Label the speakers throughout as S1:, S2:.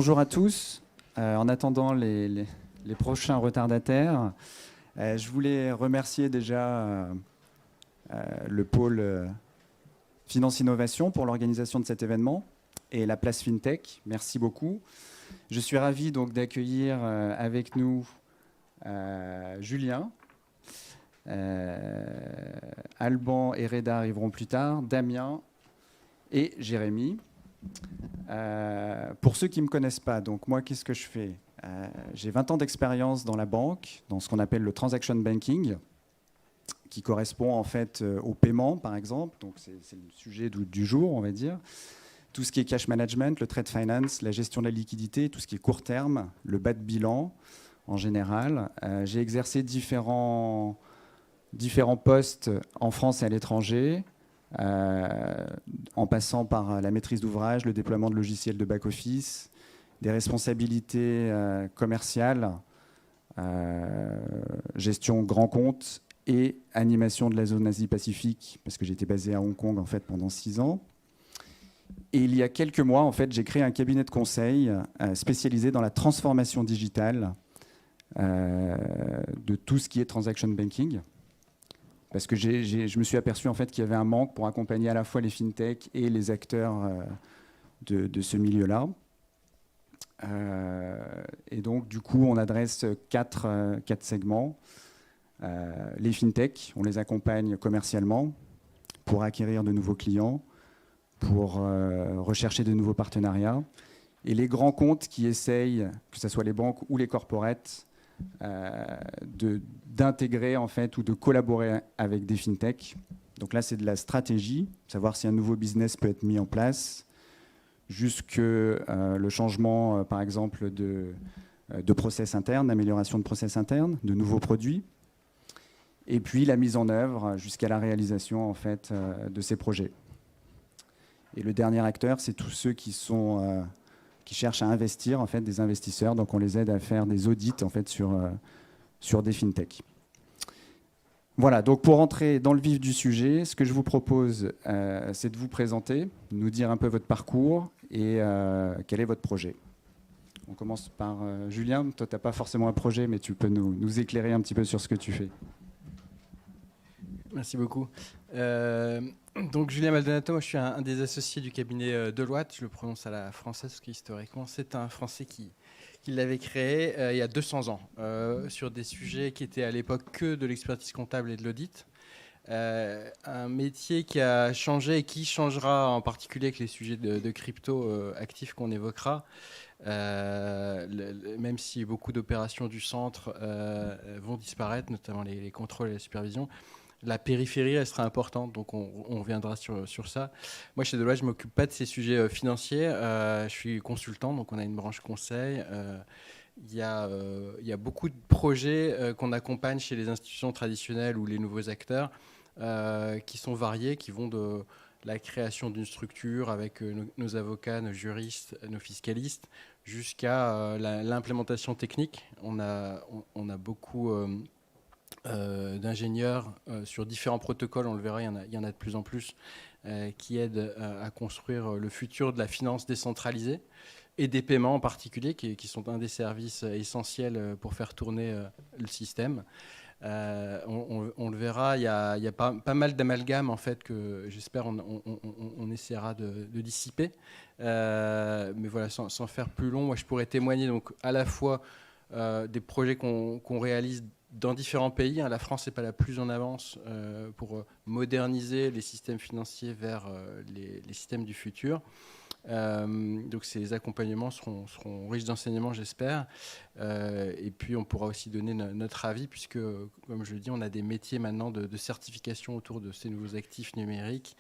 S1: Bonjour à tous. En attendant les prochains retardataires, je voulais remercier déjà le pôle Finance Innovation pour l'organisation de cet événement et la place FinTech. Merci beaucoup. Je suis ravi donc d'accueillir avec nous Julien. Alban et Reda arriveront plus tard, Damien et Jérémy. Pour ceux qui ne me connaissent pas, donc moi, qu'est-ce que je fais? J'ai 20 ans d'expérience dans la banque, dans ce qu'on appelle le transaction banking, qui correspond en fait au paiement, par exemple. Donc c'est le sujet du jour, on va dire. Tout ce qui est cash management, le trade finance, la gestion de la liquidité, tout ce qui est court terme, le bas de bilan en général. J'ai exercé différents postes en France et à l'étranger. En passant par la maîtrise d'ouvrage, le déploiement de logiciels de back-office, des responsabilités commerciales, gestion grand compte et animation de la zone Asie-Pacifique, parce que j'étais basé à Hong Kong en fait, pendant 6 ans. Et il y a quelques mois, en fait, j'ai créé un cabinet de conseil spécialisé dans la transformation digitale de tout ce qui est transaction banking. Parce que je me suis aperçu en fait, qu'il y avait un manque pour accompagner à la fois les fintech et les acteurs de ce milieu-là. Et donc, du coup, on adresse quatre segments. Les fintech, on les accompagne commercialement pour acquérir de nouveaux clients, pour rechercher de nouveaux partenariats. Et les grands comptes qui essayent, que ce soit les banques ou les corporates, d'intégrer en fait ou de collaborer avec des fintech. Donc là, c'est de la stratégie, savoir si un nouveau business peut être mis en place, jusque le changement, par exemple, de process interne, d'amélioration de process interne, de nouveaux produits, et puis la mise en œuvre jusqu'à la réalisation en fait de ces projets. Et le dernier acteur, c'est tous ceux qui cherchent à investir, en fait, des investisseurs. Donc, on les aide à faire des audits en fait, sur des fintech. Voilà, donc pour entrer dans le vif du sujet, ce que je vous propose, c'est de vous présenter, nous dire un peu votre parcours et quel est votre projet. On commence par Julien. Toi, tu n'as pas forcément un projet, mais tu peux nous éclairer un petit peu sur ce que tu fais.
S2: Merci beaucoup. Donc Julien Maldonato, moi je suis un des associés du cabinet Deloitte, je le prononce à la française parce qu'historiquement c'est un Français qui l'avait créé il y a 200 ans sur des sujets qui étaient à l'époque que de l'expertise comptable et de l'audit. Un métier qui a changé et qui changera en particulier avec les sujets de crypto actifs qu'on évoquera. Même si beaucoup d'opérations du centre vont disparaître, notamment les contrôles et la supervision, la périphérie, elle sera importante, donc on reviendra sur ça. Moi, chez Deloitte, je ne m'occupe pas de ces sujets financiers. Je suis consultant, donc on a une branche conseil. Il y a beaucoup de projets qu'on accompagne chez les institutions traditionnelles ou les nouveaux acteurs qui sont variés, qui vont de la création d'une structure avec nos avocats, nos juristes, nos fiscalistes, jusqu'à l'implémentation technique. On a beaucoup... d'ingénieurs sur différents protocoles, on le verra, il y en a de plus en plus, qui aident à construire le futur de la finance décentralisée et des paiements en particulier, qui sont un des services essentiels pour faire tourner le système. On le verra, il y a pas mal d'amalgames en fait que j'espère on essaiera de dissiper. Mais voilà, sans faire plus long, moi je pourrais témoigner donc à la fois des projets qu'on réalise dans différents pays. La France n'est pas la plus en avance pour moderniser les systèmes financiers vers les systèmes du futur. Donc ces accompagnements seront riches d'enseignements, j'espère. Et puis on pourra aussi donner notre avis, puisque, comme je le dis, on a des métiers maintenant de certification autour de ces nouveaux actifs numériques,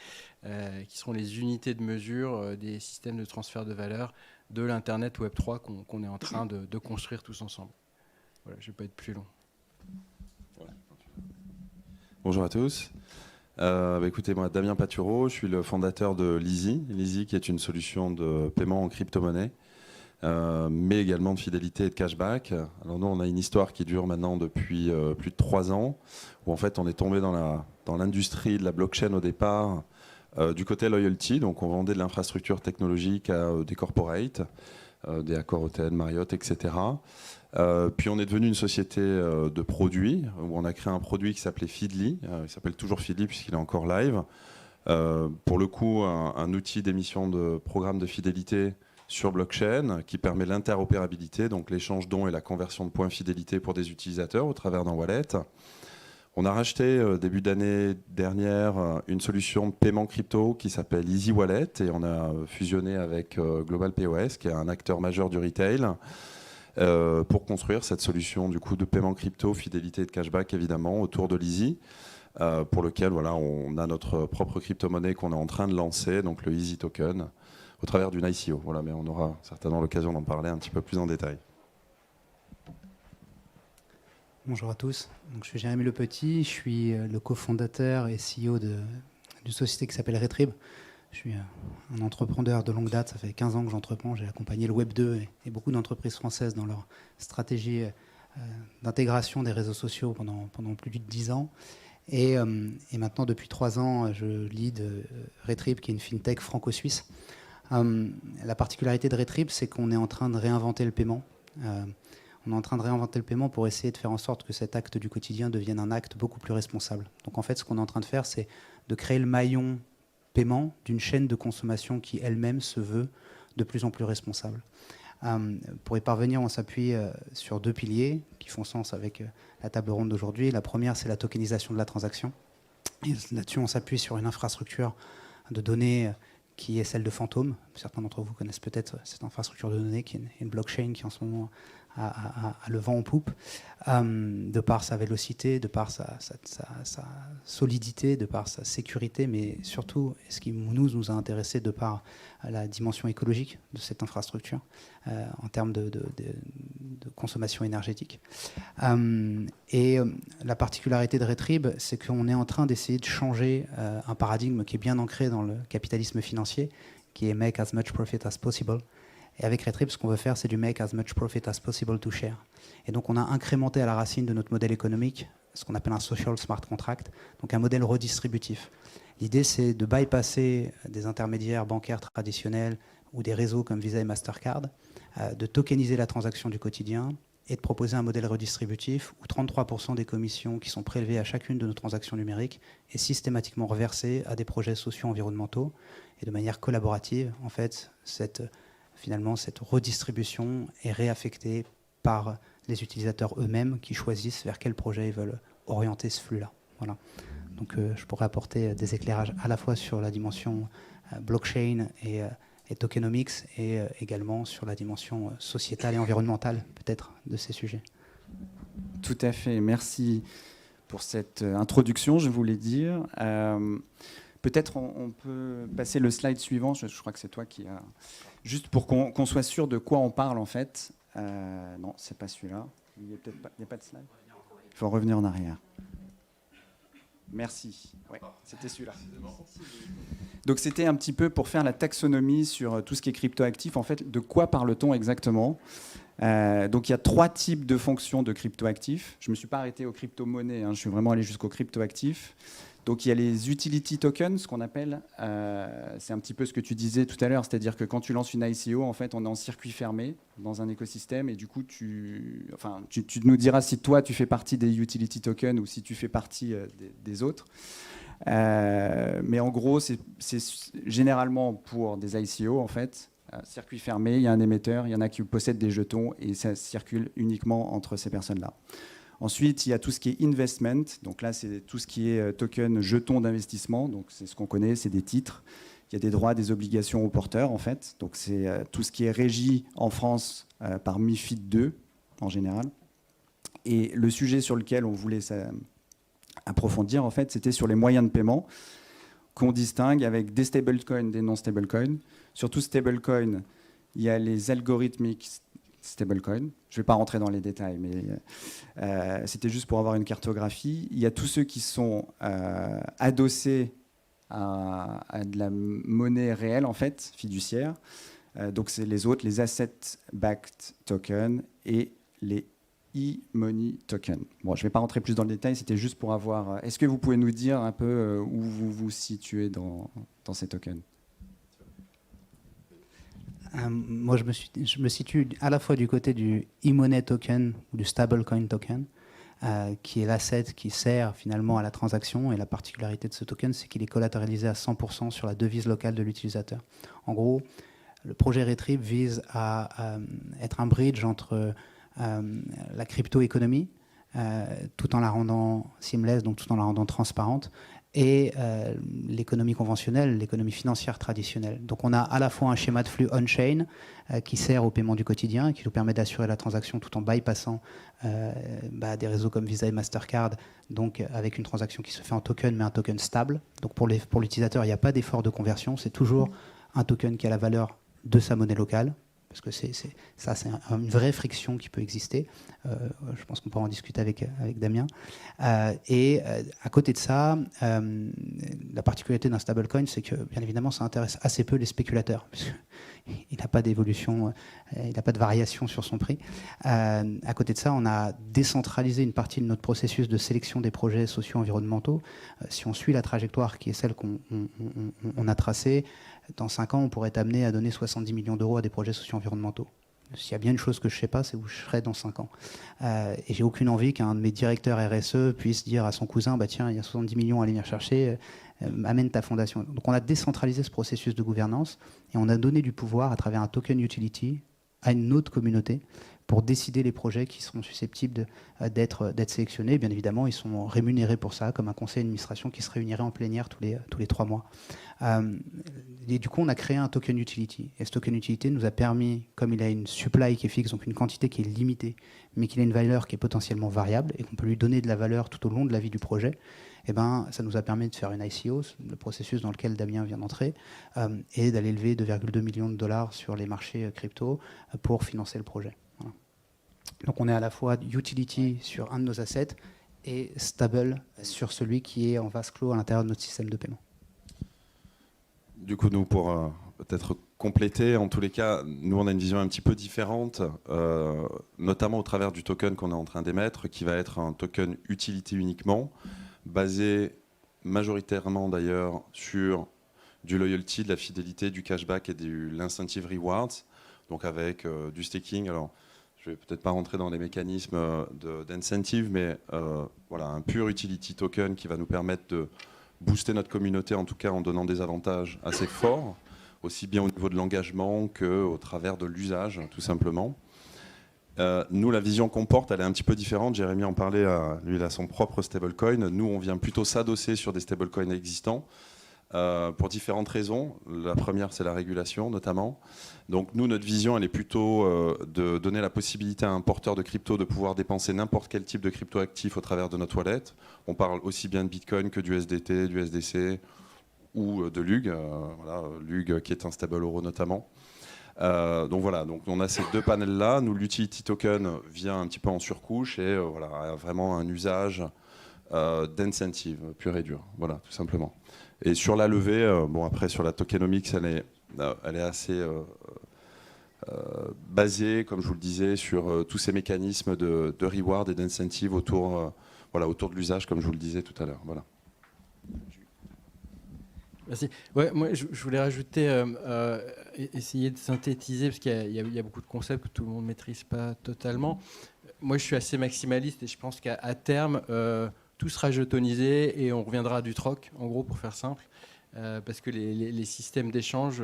S2: qui seront les unités de mesure des systèmes de transfert de valeur de l'Internet Web3 qu'on est en train de construire tous ensemble. Voilà, je ne vais pas être plus long.
S3: Bonjour à tous. Écoutez, moi, Damien Patureau, je suis le fondateur de Leasy. Leasy, qui est une solution de paiement en crypto-monnaie, mais également de fidélité et de cashback. Alors nous, on a une histoire qui dure maintenant depuis plus de 3 ans, où en fait, on est tombé dans l'industrie de la blockchain au départ, du côté loyalty. Donc, on vendait de l'infrastructure technologique à des corporates. des Accor Hôtel, Marriott, etc. Puis on est devenu une société de produits, où on a créé un produit qui s'appelait Feedly, il s'appelle toujours Feedly puisqu'il est encore live. Pour le coup, un outil d'émission de programme de fidélité sur blockchain qui permet l'interopérabilité, donc l'échange dons et la conversion de points fidélité pour des utilisateurs au travers d'un wallet. On a racheté début d'année dernière une solution de paiement crypto qui s'appelle Easy Wallet et on a fusionné avec Global POS qui est un acteur majeur du retail pour construire cette solution du coup de paiement crypto, fidélité et de cashback évidemment autour de l'Easy. Pour lequel voilà, on a notre propre crypto-monnaie qu'on est en train de lancer, donc le Easy Token, au travers d'une ICO. Voilà, mais on aura certainement l'occasion d'en parler un petit peu plus en détail.
S4: Bonjour à tous, donc, je suis Jérémy Le Petit, je suis le cofondateur et CEO d'une société qui s'appelle Retrib. Je suis un entrepreneur de longue date, ça fait 15 ans que j'entreprends, j'ai accompagné le Web 2 et beaucoup d'entreprises françaises dans leur stratégie d'intégration des réseaux sociaux pendant plus de 10 ans. Et maintenant, depuis 3 ans, je lead Retrib, qui est une fintech franco-suisse. La particularité de Retrib, c'est qu'on est en train de réinventer le paiement. On est en train de réinventer le paiement pour essayer de faire en sorte que cet acte du quotidien devienne un acte beaucoup plus responsable. Donc en fait, ce qu'on est en train de faire, c'est de créer le maillon paiement d'une chaîne de consommation qui elle-même se veut de plus en plus responsable. Pour y parvenir, on s'appuie sur 2 piliers qui font sens avec la table ronde d'aujourd'hui. La première, c'est la tokenisation de la transaction. Et là-dessus, on s'appuie sur une infrastructure de données qui est celle de Phantom. Certains d'entre vous connaissent peut-être cette infrastructure de données, qui est une blockchain qui en ce moment a le vent en poupe, de par sa vélocité, de par sa solidité, de par sa sécurité, mais surtout, ce qui nous a intéressé, de par la dimension écologique de cette infrastructure en termes de consommation énergétique. La particularité de Retrib, c'est qu'on est en train d'essayer de changer un paradigme qui est bien ancré dans le capitalisme financier, qui est « make as much profit as possible ». Et avec Retrib, ce qu'on veut faire, c'est du « make as much profit as possible to share ». Et donc, on a incrémenté à la racine de notre modèle économique ce qu'on appelle un social smart contract, donc un modèle redistributif. L'idée, c'est de bypasser des intermédiaires bancaires traditionnels ou des réseaux comme Visa et Mastercard, de tokeniser la transaction du quotidien et de proposer un modèle redistributif où 33% des commissions qui sont prélevées à chacune de nos transactions numériques est systématiquement reversée à des projets socio-environnementaux. Et de manière collaborative, en fait, finalement, cette redistribution est réaffectée par les utilisateurs eux-mêmes qui choisissent vers quel projet ils veulent orienter ce flux-là. Voilà. Donc, je pourrais apporter des éclairages à la fois sur la dimension blockchain et tokenomics et également sur la dimension sociétale et environnementale, peut-être, de ces sujets.
S1: Tout à fait. Merci pour cette introduction, je voulais dire. Peut-être on peut passer le slide suivant. Je crois que c'est toi qui as... Juste pour qu'on soit sûr de quoi on parle, en fait. Non, c'est pas celui-là. Il n'y a pas de slide. Il faut revenir en arrière. Merci. Ouais, c'était celui-là. Donc c'était un petit peu pour faire la taxonomie sur tout ce qui est cryptoactif. En fait, de quoi parle-t-on exactement ? Donc il y a 3 types de fonctions de cryptoactifs. Je ne me suis pas arrêté aux crypto-monnaies, je suis vraiment allé jusqu'aux cryptoactifs. Donc il y a les utility tokens, ce qu'on appelle, c'est un petit peu ce que tu disais tout à l'heure, c'est-à-dire que quand tu lances une ICO, en fait, on est en circuit fermé dans un écosystème et du coup, tu nous diras si toi, tu fais partie des utility tokens ou si tu fais partie des autres. Mais en gros, c'est généralement pour des ICO, en fait, circuit fermé, il y a un émetteur, il y en a qui possèdent des jetons et ça circule uniquement entre ces personnes-là. Ensuite, il y a tout ce qui est investment. Donc là, c'est tout ce qui est token, jetons d'investissement. Donc c'est ce qu'on connaît, c'est des titres. Il y a des droits, des obligations aux porteurs, en fait. Donc c'est tout ce qui est régi en France par MiFID II, en général. Et le sujet sur lequel on voulait approfondir, en fait, c'était sur les moyens de paiement qu'on distingue avec des stablecoins, des non-stablecoins. Sur tout stablecoin, il y a les algorithmiques stablecoin. Je ne vais pas rentrer dans les détails, mais c'était juste pour avoir une cartographie. Il y a tous ceux qui sont adossés à de la monnaie réelle, en fait, fiduciaire. Donc, c'est les autres, les asset-backed tokens et les e-money tokens. Bon, je ne vais pas rentrer plus dans le détail, c'était juste pour avoir... Est-ce que vous pouvez nous dire un peu où vous vous situez dans ces tokens ?
S4: Moi, je me situe à la fois du côté du e-money token ou du stablecoin token, qui est l'asset qui sert finalement à la transaction. Et la particularité de ce token, c'est qu'il est collatéralisé à 100% sur la devise locale de l'utilisateur. En gros, le projet Retrib vise à être un bridge entre la crypto-économie, tout en la rendant seamless, donc tout en la rendant transparente, et l'économie conventionnelle, l'économie financière traditionnelle. Donc on a à la fois un schéma de flux on-chain qui sert au paiement du quotidien, qui nous permet d'assurer la transaction tout en bypassant des réseaux comme Visa et Mastercard, donc avec une transaction qui se fait en token, mais un token stable. Donc pour l'utilisateur, il n'y a pas d'effort de conversion, c'est toujours un token qui a la valeur de sa monnaie locale, parce que c'est une vraie friction qui peut exister. Je pense qu'on pourra en discuter avec Damien. Et à côté de ça, la particularité d'un stablecoin, c'est que, bien évidemment, ça intéresse assez peu les spéculateurs, puisqu'il n'a pas d'évolution, il n'a pas de variation sur son prix. À côté de ça, on a décentralisé une partie de notre processus de sélection des projets socio-environnementaux. Si on suit la trajectoire qui est celle qu'on a tracée, dans 5 ans, on pourrait être amené à donner 70 millions d'euros à des projets socio-environnementaux. S'il y a bien une chose que je ne sais pas, c'est où je serai dans 5 ans. Et j'ai aucune envie qu'un de mes directeurs RSE puisse dire à son cousin, bah tiens, il y a 70 millions à aller venir chercher, amène ta fondation. Donc on a décentralisé ce processus de gouvernance et on a donné du pouvoir à travers un token utility à une autre communauté pour décider les projets qui seront susceptibles d'être sélectionnés. Bien évidemment, ils sont rémunérés pour ça, comme un conseil d'administration qui se réunirait en plénière tous les 3 mois. Et du coup, on a créé un token utility. Et ce token utility nous a permis, comme il a une supply qui est fixe, donc une quantité qui est limitée, mais qu'il a une valeur qui est potentiellement variable et qu'on peut lui donner de la valeur tout au long de la vie du projet, eh ben, ça nous a permis de faire une ICO, le processus dans lequel Damien vient d'entrer, et d'aller lever 2,2 millions de dollars sur les marchés crypto pour financer le projet. Voilà. Donc on est à la fois utility sur un de nos assets et stable sur celui qui est en vase clos à l'intérieur de notre système de paiement.
S3: Du coup, nous, pour peut-être compléter, en tous les cas, nous, on a une vision un petit peu différente, notamment au travers du token qu'on est en train d'émettre, qui va être un token utility uniquement, basé majoritairement d'ailleurs sur du loyalty, de la fidélité, du cashback et de l'incentive rewards, donc avec du staking. Alors, je ne vais peut-être pas rentrer dans les mécanismes d'incentive, mais voilà, un pur utility token qui va nous permettre de booster notre communauté, en tout cas en donnant des avantages assez forts, aussi bien au niveau de l'engagement qu'au travers de l'usage, tout simplement. Nous, la vision qu'on porte, elle est un petit peu différente. Jérémy en parlait, lui, il a son propre stablecoin. Nous, on vient plutôt s'adosser sur des stablecoins existants pour différentes raisons. La première, c'est la régulation, notamment. Donc, nous, notre vision, elle est plutôt de donner la possibilité à un porteur de crypto de pouvoir dépenser n'importe quel type de crypto-actif au travers de notre wallet. On parle aussi bien de Bitcoin que du SDT, du SDC ou de LUG, voilà, LUG qui est un stable euro notamment. Donc voilà, donc on a ces deux panels-là. Nous, l'utility token vient un petit peu en surcouche et voilà, a vraiment un usage d'incentive pur et dur. Voilà, tout simplement. Et sur la levée, bon après sur la tokenomics, elle est assez basée, comme je vous le disais, sur tous ces mécanismes de reward et d'incentive autour, voilà, autour de l'usage, comme je vous le disais tout à l'heure. Voilà.
S2: Merci. Ouais, moi, je voulais rajouter, essayer de synthétiser, parce qu'il y a beaucoup de concepts que tout le monde ne maîtrise pas totalement. Moi, je suis assez maximaliste et je pense qu'à terme, tout sera jetonisé et on reviendra du troc, en gros, pour faire simple. Parce que les systèmes d'échange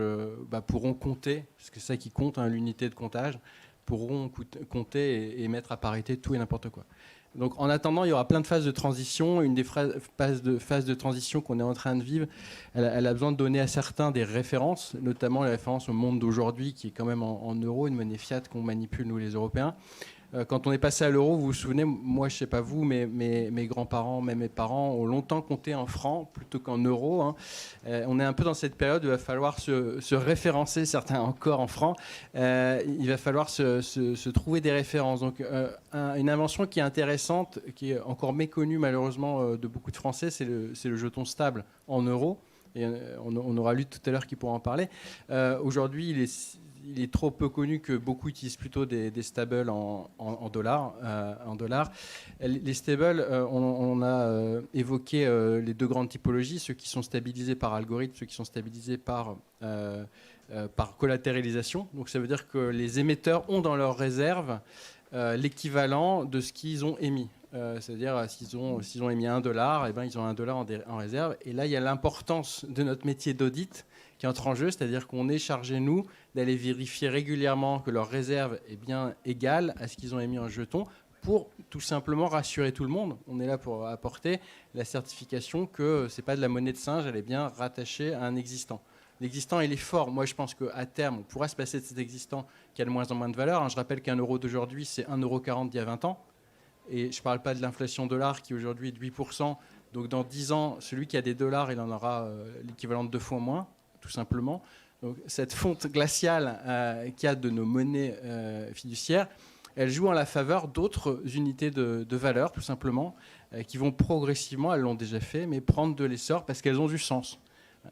S2: pourront compter, parce que c'est ça qui compte, hein, l'unité de comptage, pourront compter et mettre à parité tout et n'importe quoi. Donc en attendant, il y aura plein de phases de transition. Une des phases de transition qu'on est en train de vivre, elle a besoin de donner à certains des références, notamment les références au monde d'aujourd'hui, qui est quand même en euros, une monnaie fiat qu'on manipule, nous les Européens. Quand on est passé à l'euro, vous vous souvenez, moi je ne sais pas vous, mais mes grands-parents, même mes parents ont longtemps compté en francs plutôt qu'en euros. Hein. On est un peu dans cette période où il va falloir se référencer, certains encore en francs. Il va falloir se trouver des références. Donc une invention qui est intéressante, qui est encore méconnue malheureusement de beaucoup de Français, c'est le jeton stable en euros. Et on aura lu tout à l'heure qui pourra en parler. Aujourd'hui, il est trop peu connu que beaucoup utilisent plutôt des stables en dollars. Les stables, on a évoqué les deux grandes typologies, ceux qui sont stabilisés par algorithme, ceux qui sont stabilisés par par collatéralisation. Donc ça veut dire que les émetteurs ont dans leurs réserves l'équivalent de ce qu'ils ont émis. C'est-à-dire s'ils ont émis $1, eh ben, ils ont $1 en réserve. Et là, il y a l'importance de notre métier d'audit qui entre en jeu, c'est-à-dire qu'on est chargé, nous, d'aller vérifier régulièrement que leur réserve est bien égale à ce qu'ils ont émis en jetons, pour tout simplement rassurer tout le monde. On est là pour apporter la certification que ce n'est pas de la monnaie de singe, elle est bien rattachée à un existant. L'existant, il est fort. Moi, je pense qu'à terme, on pourra se passer de cet existant qui a de moins en moins de valeur. Je rappelle qu'un euro d'aujourd'hui, c'est 1,40 € d'il y a 20 ans. Et je ne parle pas de l'inflation dollar qui aujourd'hui est de 8%. Donc dans 10 ans, celui qui a des dollars, il en aura l'équivalent de 2 fois moins, tout simplement. Donc cette fonte glaciale qu'il y a de nos monnaies fiduciaires, elle joue en la faveur d'autres unités de valeur, tout simplement, qui vont progressivement, elles l'ont déjà fait, mais prendre de l'essor parce qu'elles ont du sens.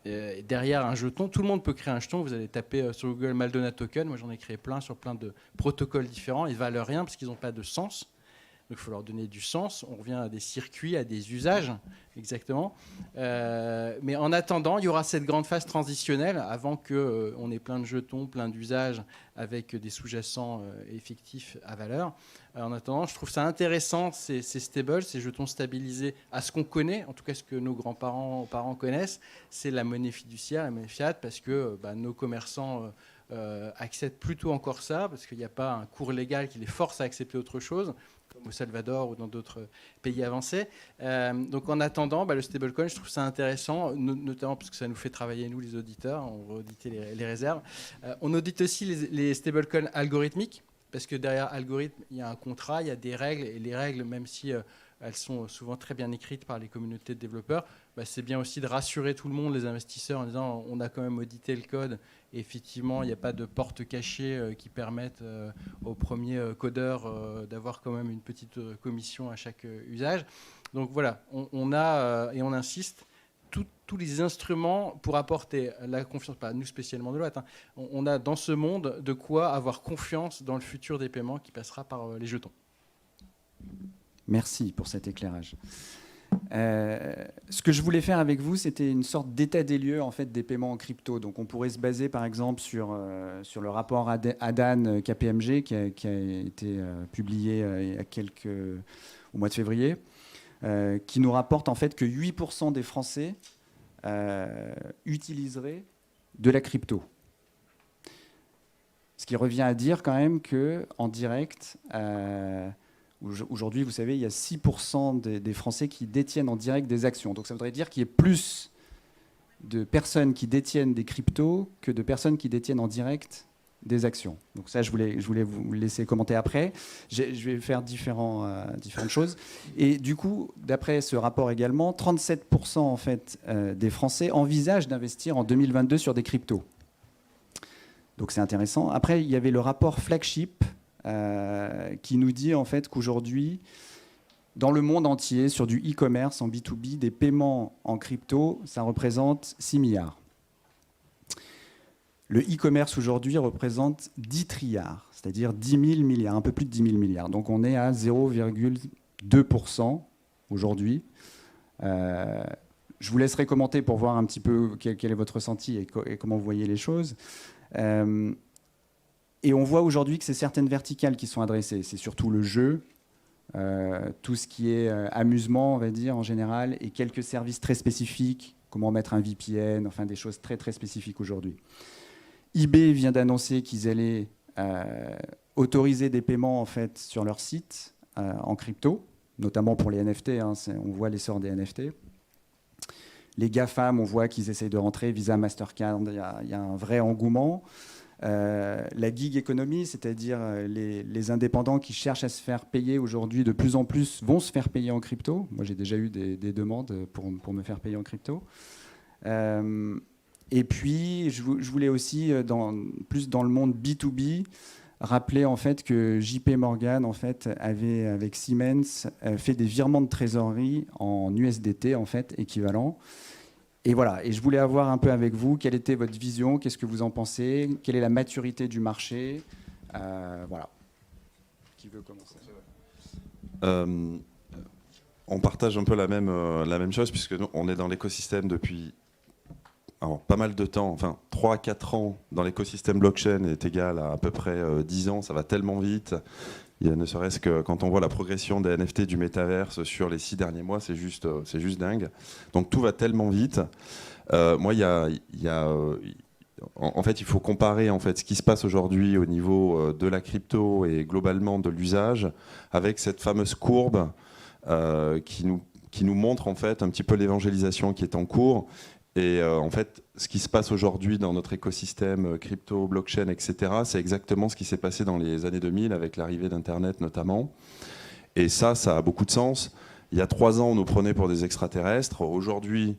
S2: Derrière un jeton, tout le monde peut créer un jeton. Vous allez taper sur Google Maldonado Token. Moi, j'en ai créé plein sur plein de protocoles différents. Ils ne valent rien parce qu'ils n'ont pas de sens. Donc, il faut leur donner du sens. On revient à des circuits, à des usages, exactement. Mais en attendant, il y aura cette grande phase transitionnelle avant qu'on ait plein de jetons, plein d'usages avec des sous-jacents effectifs à valeur. En attendant, je trouve ça intéressant, ces stables, ces jetons stabilisés, à ce qu'on connaît, en tout cas ce que nos grands-parents connaissent, c'est la monnaie fiduciaire, la monnaie fiat, parce que nos commerçants acceptent plutôt encore ça, parce qu'il n'y a pas un cours légal qui les force à accepter autre chose, comme au Salvador ou dans d'autres pays avancés. Donc en attendant, le stablecoin, je trouve ça intéressant, notamment parce que ça nous fait travailler, nous les auditeurs, on va auditer les réserves. On audite aussi les stablecoins algorithmiques, parce que derrière algorithme, il y a un contrat, il y a des règles, et les règles, même si elles sont souvent très bien écrites par les communautés de développeurs, c'est bien aussi de rassurer tout le monde, les investisseurs, en disant on a quand même audité le code, et effectivement, il n'y a pas de porte cachée qui permettent aux premiers codeurs d'avoir quand même une petite commission à chaque usage. Donc voilà, on a, et on insiste, tous les instruments pour apporter la confiance, pas nous spécialement de Deloitte, on a dans ce monde de quoi avoir confiance dans le futur des paiements qui passera par les jetons.
S1: Merci pour cet éclairage. Ce que je voulais faire avec vous, c'était une sorte d'état des lieux en fait, des paiements en crypto. Donc on pourrait se baser par exemple sur le rapport ADAN KPMG qui a été publié au mois de février, qui nous rapporte en fait que 8% des Français utiliseraient de la crypto. Ce qui revient à dire quand même qu'en direct, aujourd'hui, vous savez, il y a 6% des Français qui détiennent en direct des actions. Donc ça voudrait dire qu'il y ait plus de personnes qui détiennent des cryptos que de personnes qui détiennent en direct des actions. Donc ça, je voulais vous laisser commenter après. Je vais faire différentes choses. Et du coup, d'après ce rapport également, 37% en fait, des Français envisagent d'investir en 2022 sur des cryptos. Donc c'est intéressant. Après, il y avait le rapport Flagship qui nous dit en fait qu'aujourd'hui, dans le monde entier, sur du e-commerce en B2B, des paiements en crypto, ça représente 6 milliards. Le e-commerce aujourd'hui représente 10 trilliards, c'est-à-dire 10 000 milliards, un peu plus de 10 000 milliards. Donc on est à 0,2% aujourd'hui. Je vous laisserai commenter pour voir un petit peu quel est votre ressenti et comment vous voyez les choses. Et on voit aujourd'hui que c'est certaines verticales qui sont adressées. C'est surtout le jeu, tout ce qui est amusement, on va dire, en général, et quelques services très spécifiques, comment mettre un VPN, enfin des choses très, très spécifiques aujourd'hui. eBay vient d'annoncer qu'ils allaient autoriser des paiements en fait, sur leur site en crypto, notamment pour les NFT. On voit l'essor des NFT. Les GAFAM, on voit qu'ils essayent de rentrer, Visa, Mastercard, il y a un vrai engouement. La gig economy, c'est-à-dire les indépendants qui cherchent à se faire payer aujourd'hui, de plus en plus vont se faire payer en crypto. Moi, j'ai déjà eu des demandes pour me faire payer en crypto. Et puis, je voulais aussi, plus dans le monde B2B, rappeler en fait que JP Morgan en fait, avait, avec Siemens, fait des virements de trésorerie en USDT, en fait, équivalent. Et voilà, et je voulais avoir un peu avec vous, quelle était votre vision, qu'est-ce que vous en pensez, quelle est la maturité du marché, voilà. Qui veut commencer ?
S3: On partage un peu la même chose, puisque nous, on est dans l'écosystème depuis alors, pas mal de temps, enfin 3 à 4 ans dans l'écosystème blockchain est égal à peu près 10 ans, ça va tellement vite. Il y a, ne serait-ce que quand on voit la progression des NFT du métaverse sur les 6 derniers mois, c'est juste dingue. Donc tout va tellement vite. Moi, en fait, il faut comparer en fait, ce qui se passe aujourd'hui au niveau de la crypto et globalement de l'usage avec cette fameuse courbe qui nous montre en fait, un petit peu l'évangélisation qui est en cours. Et en fait, ce qui se passe aujourd'hui dans notre écosystème crypto, blockchain, etc., c'est exactement ce qui s'est passé dans les années 2000 avec l'arrivée d'Internet notamment. Et ça a beaucoup de sens. Il y a 3 ans, on nous prenait pour des extraterrestres. Aujourd'hui,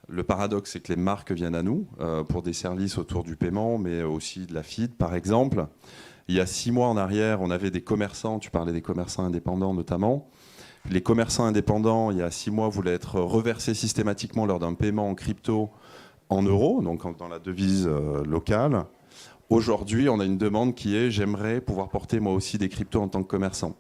S3: le paradoxe, c'est que les marques viennent à nous pour des services autour du paiement, mais aussi de la feed, par exemple. Il y a 6 mois en arrière, on avait des commerçants, tu parlais des commerçants indépendants notamment. Les commerçants indépendants, il y a 6 mois, voulaient être reversés systématiquement lors d'un paiement en crypto en euros, donc dans la devise locale. Aujourd'hui, on a une demande qui est « j'aimerais pouvoir porter moi aussi des cryptos en tant que commerçant ».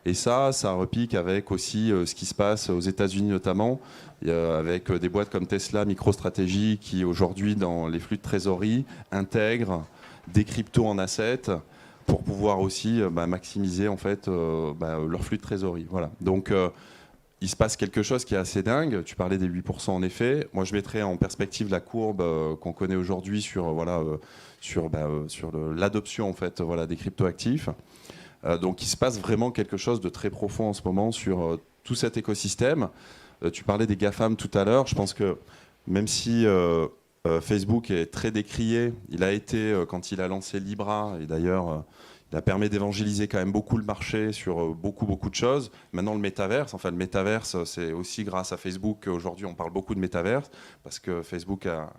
S3: Et ça repique avec aussi ce qui se passe aux États-Unis notamment, avec des boîtes comme Tesla, MicroStrategy, qui aujourd'hui, dans les flux de trésorerie, intègrent des cryptos en assets pour pouvoir aussi maximiser en fait, leur flux de trésorerie. Voilà. Donc, il se passe quelque chose qui est assez dingue. Tu parlais des 8% en effet. Moi, je mettrais en perspective la courbe qu'on connaît aujourd'hui sur l'adoption en fait, des cryptoactifs. Donc il se passe vraiment quelque chose de très profond en ce moment sur tout cet écosystème. Tu parlais des GAFAM tout à l'heure. Je pense que même si Facebook est très décrié, il a été, quand il a lancé Libra, et d'ailleurs il a permis d'évangéliser quand même beaucoup le marché sur beaucoup de choses. Maintenant le métaverse, c'est aussi grâce à Facebook qu'aujourd'hui on parle beaucoup de métaverse, parce que Facebook a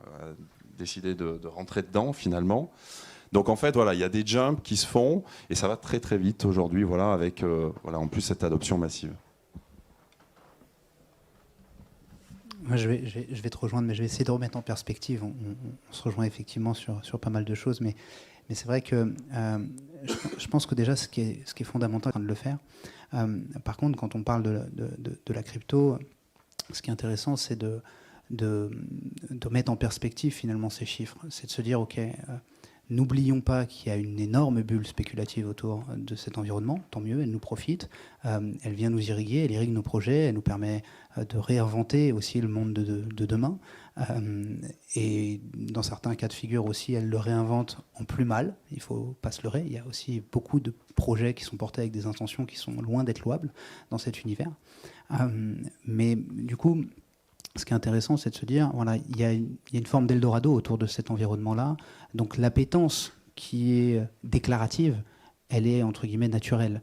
S3: décidé de rentrer dedans finalement. Donc en fait, voilà, il y a des jumps qui se font et ça va très très vite aujourd'hui, voilà, avec en plus cette adoption massive.
S4: Moi, je vais te rejoindre, mais je vais essayer de remettre en perspective. On se rejoint effectivement sur pas mal de choses, mais c'est vrai que je pense que déjà, ce qui est fondamental de le faire. Par contre, quand on parle de la crypto, ce qui est intéressant, c'est de mettre en perspective finalement ces chiffres. C'est de se dire, OK, n'oublions pas qu'il y a une énorme bulle spéculative autour de cet environnement. Tant mieux, elle nous profite. Elle vient nous irriguer, elle irrigue nos projets, elle nous permet de réinventer aussi le monde de demain. Et dans certains cas de figure aussi, elle le réinvente en plus mal. Il ne faut pas se leurrer. Il y a aussi beaucoup de projets qui sont portés avec des intentions qui sont loin d'être louables dans cet univers. Mais du coup, ce qui est intéressant, c'est de se dire, voilà, il y a une forme d'Eldorado autour de cet environnement-là. Donc l'appétence qui est déclarative, elle est entre guillemets naturelle.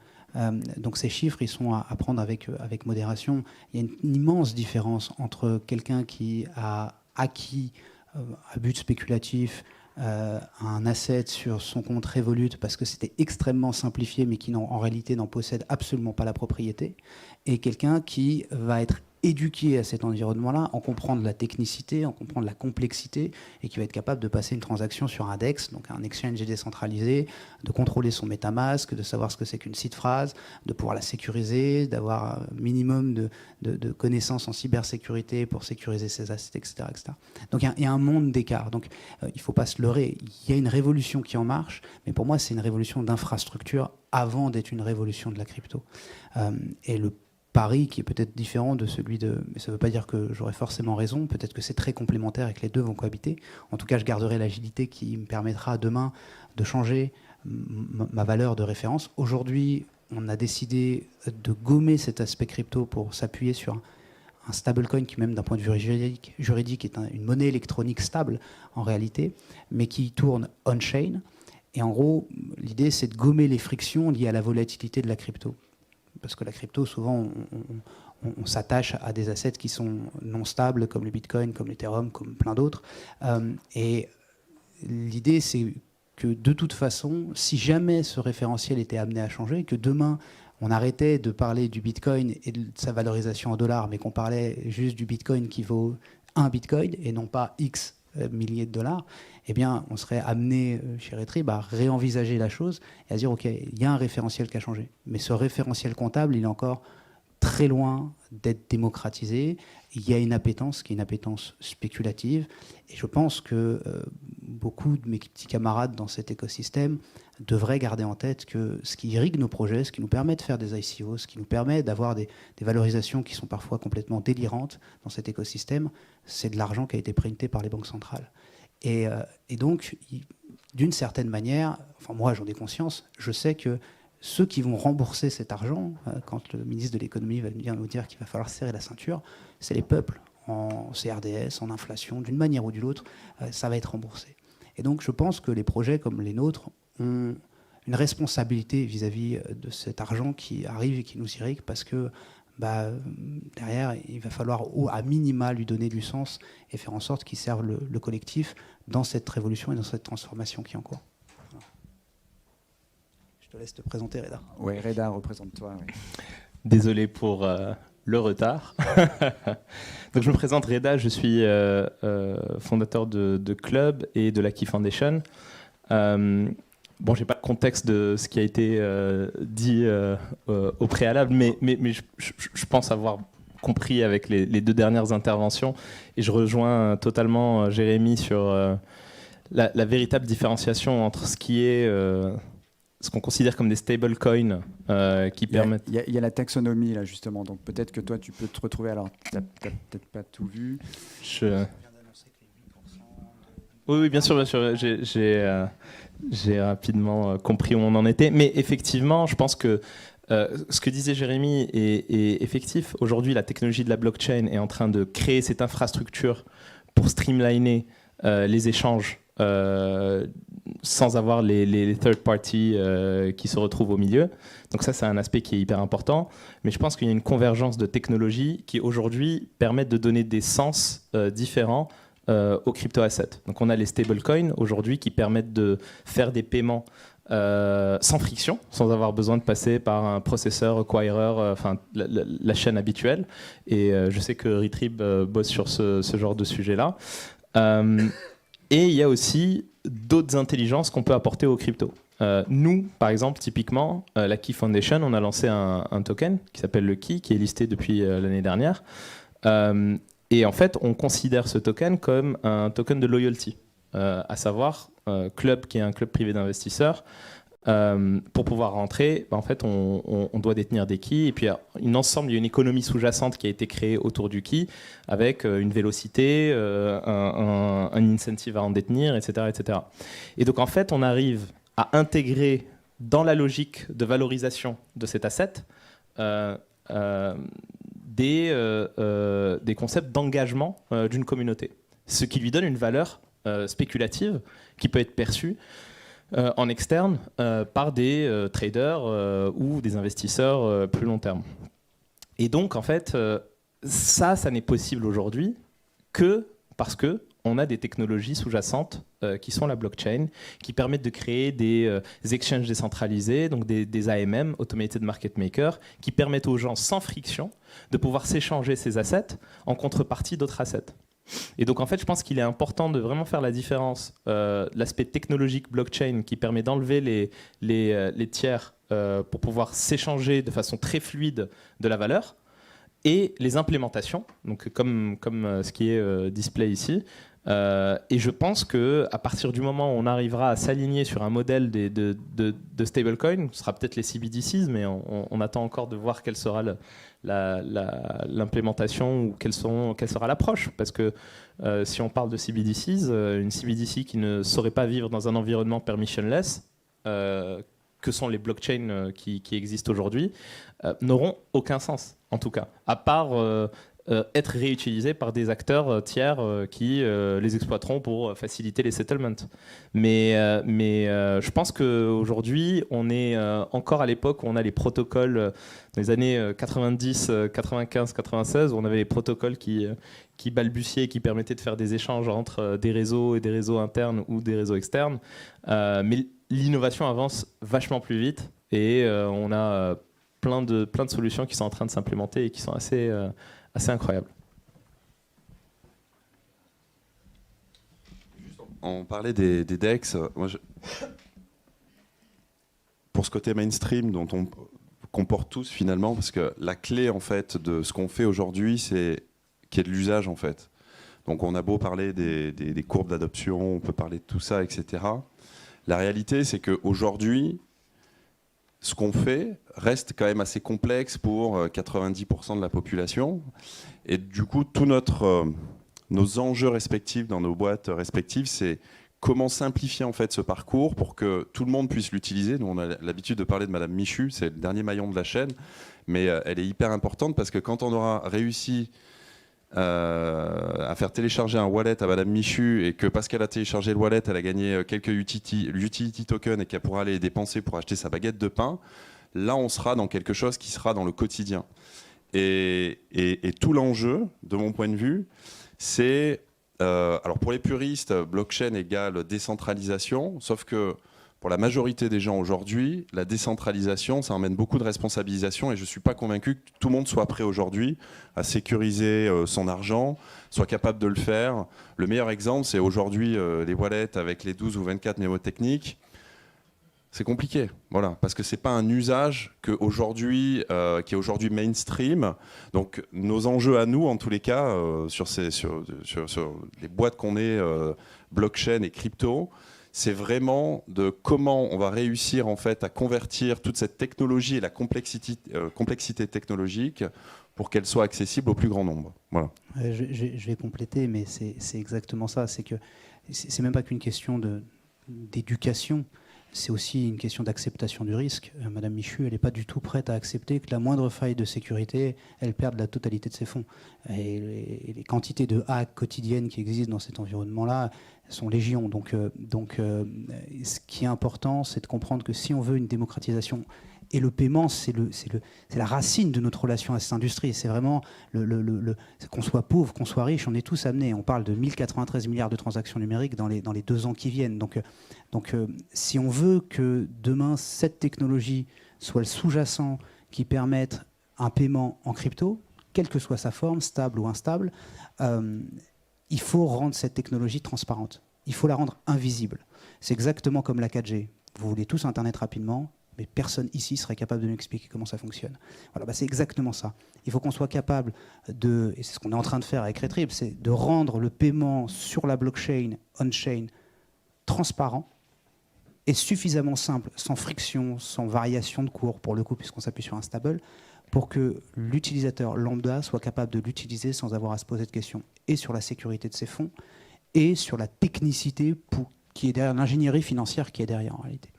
S4: Donc ces chiffres, ils sont à prendre avec modération. Il y a une immense différence entre quelqu'un qui a acquis à but spéculatif un asset sur son compte Revolut parce que c'était extrêmement simplifié, mais qui en réalité n'en possède absolument pas la propriété, et quelqu'un qui va être éduqué à cet environnement-là, en comprendre la technicité, en comprendre la complexité, et qui va être capable de passer une transaction sur un DEX, donc un exchange décentralisé, de contrôler son MetaMask, de savoir ce que c'est qu'une seed phrase, de pouvoir la sécuriser, d'avoir un minimum de connaissances en cybersécurité pour sécuriser ses assets, etc. etc. Donc il y a un monde d'écart. Donc il ne faut pas se leurrer. Il y a une révolution qui en marche, mais pour moi, c'est une révolution d'infrastructure avant d'être une révolution de la crypto. Et le pari qui est peut-être différent de celui de... Mais ça ne veut pas dire que j'aurais forcément raison, peut-être que c'est très complémentaire et que les deux vont cohabiter. En tout cas, je garderai l'agilité qui me permettra demain de changer ma valeur de référence. Aujourd'hui, on a décidé de gommer cet aspect crypto pour s'appuyer sur un stablecoin qui, même d'un point de vue juridique est une monnaie électronique stable en réalité, mais qui tourne on-chain. Et en gros, l'idée, c'est de gommer les frictions liées à la volatilité de la crypto. Parce que la crypto, souvent, on s'attache à des assets qui sont non stables, comme le Bitcoin, comme l'Ethereum, comme plein d'autres. Et l'idée, c'est que de toute façon, si jamais ce référentiel était amené à changer, que demain, on arrêtait de parler du Bitcoin et de sa valorisation en dollars, mais qu'on parlait juste du Bitcoin qui vaut 1 Bitcoin et non pas X milliers de dollars, eh bien, on serait amené chez Retrib à réenvisager la chose et à dire, OK, il y a un référentiel qui a changé. Mais ce référentiel comptable, il est encore très loin d'être démocratisé. Il y a une appétence qui est une appétence spéculative. Et je pense que beaucoup de mes petits camarades dans cet écosystème devraient garder en tête que ce qui irrigue nos projets, ce qui nous permet de faire des ICO, ce qui nous permet d'avoir des valorisations qui sont parfois complètement délirantes dans cet écosystème, c'est de l'argent qui a été printé par les banques centrales. Et donc, d'une certaine manière, enfin moi j'en ai conscience, je sais que ceux qui vont rembourser cet argent, quand le ministre de l'économie va venir nous dire qu'il va falloir serrer la ceinture, c'est les peuples, en CRDS, en inflation, d'une manière ou d'une autre, ça va être remboursé. Et donc je pense que les projets comme les nôtres ont une responsabilité vis-à-vis de cet argent qui arrive et qui nous irrigue, parce que derrière, il va falloir à minima lui donner du sens et faire en sorte qu'il serve le collectif dans cette révolution et dans cette transformation qui est en cours. Voilà. Je te laisse te présenter, Reda.
S1: Oui, Reda, représente-toi. Oui.
S5: Désolé pour le retard. Donc, je me présente, Reda, je suis fondateur de Club et de la Key Foundation. Bon, je n'ai pas le contexte de ce qui a été dit au préalable, mais je pense avoir compris avec les deux dernières interventions, et je rejoins totalement Jérémy sur la véritable différenciation entre ce qui est ce qu'on considère comme des stablecoins qui permettent...
S1: Il y a la taxonomie, là, justement, donc peut-être que toi, tu peux te retrouver, alors tu n'as peut-être pas tout vu.
S5: Oui, bien sûr, j'ai rapidement compris où on en était. Mais effectivement, je pense que ce que disait Jérémy est effectif. Aujourd'hui, la technologie de la blockchain est en train de créer cette infrastructure pour streamliner les échanges sans avoir les third parties qui se retrouvent au milieu. Donc ça, c'est un aspect qui est hyper important. Mais je pense qu'il y a une convergence de technologies qui, aujourd'hui, permettent de donner des sens différents aux crypto-assets. Donc on a les stablecoins aujourd'hui qui permettent de faire des paiements sans friction, sans avoir besoin de passer par un processeur, acquirer, enfin la chaîne habituelle. Et je sais que Retrib bosse sur ce genre de sujet-là. Et il y a aussi d'autres intelligences qu'on peut apporter aux cryptos. Nous, par exemple, typiquement, la Key Foundation, on a lancé un token qui s'appelle le Key, qui est listé depuis l'année dernière. Et en fait, on considère ce token comme un token de loyalty, à savoir Club, qui est un club privé d'investisseurs. Pour pouvoir rentrer, en fait, on doit détenir des keys. Et puis, il y a une économie sous-jacente qui a été créée autour du key, avec une vélocité, un incentive à en détenir, etc., etc. Et donc, en fait, on arrive à intégrer dans la logique de valorisation de cet asset des concepts d'engagement d'une communauté, ce qui lui donne une valeur spéculative qui peut être perçue en externe par des traders ou des investisseurs plus long terme. Et donc, en fait, ça n'est possible aujourd'hui que parce qu'on a des technologies sous-jacentes qui sont la blockchain, qui permettent de créer des exchanges décentralisés, donc des AMM, Automated Market Maker, qui permettent aux gens sans friction de pouvoir s'échanger ces assets en contrepartie d'autres assets. Et donc en fait, je pense qu'il est important de vraiment faire la différence, l'aspect technologique blockchain qui permet d'enlever les tiers pour pouvoir s'échanger de façon très fluide de la valeur, et les implémentations, donc comme ce qui est display ici. Et je pense qu'à partir du moment où on arrivera à s'aligner sur un modèle de stablecoin, ce sera peut-être les CBDCs, mais on attend encore de voir quelle sera l'implémentation ou quelle sera l'approche. Parce que si on parle de CBDCs, une CBDC qui ne saurait pas vivre dans un environnement permissionless, que sont les blockchains qui existent aujourd'hui, n'auront aucun sens, en tout cas, à part être réutilisés par des acteurs tiers qui les exploiteront pour faciliter les settlements. Mais je pense qu'aujourd'hui, on est encore à l'époque où on a les protocoles dans les années 90, 95, 96, où on avait les protocoles qui balbutiaient et qui permettaient de faire des échanges entre des réseaux et des réseaux internes ou des réseaux externes. Mais l'innovation avance vachement plus vite et on a plein de solutions qui sont en train de s'implémenter et qui sont assez incroyables.
S3: On parlait des DEX. Pour ce côté mainstream qu'on porte tous finalement, parce que la clé en fait de ce qu'on fait aujourd'hui, c'est qu'il y ait de l'usage en fait. Donc on a beau parler des courbes d'adoption, on peut parler de tout ça, etc. La réalité, c'est qu'aujourd'hui, ce qu'on fait reste quand même assez complexe pour 90% de la population. Et du coup, tous nos enjeux respectifs dans nos boîtes respectives, c'est comment simplifier en fait ce parcours pour que tout le monde puisse l'utiliser. Nous, on a l'habitude de parler de Madame Michu, c'est le dernier maillon de la chaîne, mais elle est hyper importante parce que quand on aura réussi à faire télécharger un wallet à Madame Michu et que parce qu'elle a téléchargé le wallet, elle a gagné quelques utility tokens et qu'elle pourra aller les dépenser pour acheter sa baguette de pain, là on sera dans quelque chose qui sera dans le quotidien. Et tout l'enjeu, de mon point de vue, c'est, alors pour les puristes, blockchain égale décentralisation, sauf que pour la majorité des gens aujourd'hui, la décentralisation, ça emmène beaucoup de responsabilisation et je ne suis pas convaincu que tout le monde soit prêt aujourd'hui à sécuriser son argent, soit capable de le faire. Le meilleur exemple, c'est aujourd'hui les wallets avec les 12 ou 24 mnémotechniques. C'est compliqué, voilà, parce que ce n'est pas un usage qui est aujourd'hui mainstream. Donc nos enjeux à nous, en tous les cas, sur les boîtes qu'on est, blockchain et crypto, c'est vraiment de comment on va réussir en fait à convertir toute cette technologie et la complexité technologique pour qu'elle soit accessible au plus grand nombre. Voilà.
S4: Je vais compléter, mais c'est exactement ça. C'est que c'est même pas qu'une question d'éducation. C'est aussi une question d'acceptation du risque. Madame Michu, elle n'est pas du tout prête à accepter que la moindre faille de sécurité, elle perde la totalité de ses fonds. Et les quantités de hacks quotidiennes qui existent dans cet environnement-là sont légion. Donc, ce qui est important, c'est de comprendre que si on veut une démocratisation, et le paiement, c'est la racine de notre relation à cette industrie. C'est vraiment, qu'on soit pauvre, qu'on soit riche, on est tous amenés. On parle de 1093 milliards de transactions numériques dans les 2 ans qui viennent. Donc, si on veut que demain, cette technologie soit le sous-jacent qui permette un paiement en crypto, quelle que soit sa forme, stable ou instable, il faut rendre cette technologie transparente. Il faut la rendre invisible. C'est exactement comme la 4G. Vous voulez tous Internet rapidement, mais personne ici serait capable de nous expliquer comment ça fonctionne. Voilà, c'est exactement ça. Il faut qu'on soit capable de, et c'est ce qu'on est en train de faire avec Retrib, c'est de rendre le paiement sur la blockchain, on-chain, transparent et suffisamment simple, sans friction, sans variation de cours, pour le coup, puisqu'on s'appuie sur un stable, pour que l'utilisateur lambda soit capable de l'utiliser sans avoir à se poser de questions, et sur la sécurité de ses fonds, et sur la technicité qui est derrière, l'ingénierie financière qui est derrière en réalité.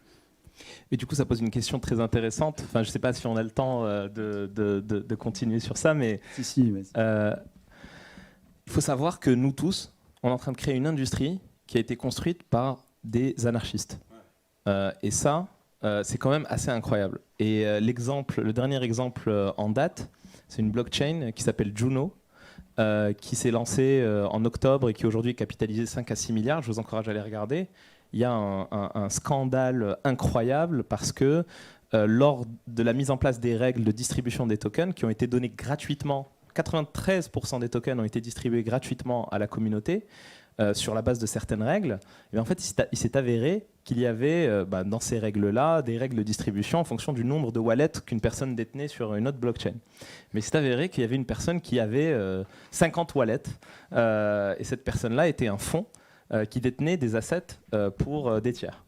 S5: Et du coup, ça pose une question très intéressante. Enfin, je ne sais pas si on a le temps de continuer sur ça, mais
S1: si,
S5: il faut savoir que nous tous, on est en train de créer une industrie qui a été construite par des anarchistes. Et ça, c'est quand même assez incroyable. Et le dernier exemple en date, c'est une blockchain qui s'appelle Juno, qui s'est lancée en octobre et qui aujourd'hui est capitalisée 5 à 6 milliards. Je vous encourage à aller regarder. Il y a un scandale incroyable parce que lors de la mise en place des règles de distribution des tokens qui ont été données gratuitement, 93% des tokens ont été distribués gratuitement à la communauté sur la base de certaines règles. Et en fait, il s'est avéré qu'il y avait dans ces règles-là des règles de distribution en fonction du nombre de wallets qu'une personne détenait sur une autre blockchain. Mais il s'est avéré qu'il y avait une personne qui avait 50 wallets et cette personne-là était un fonds qui détenait des assets pour des tiers.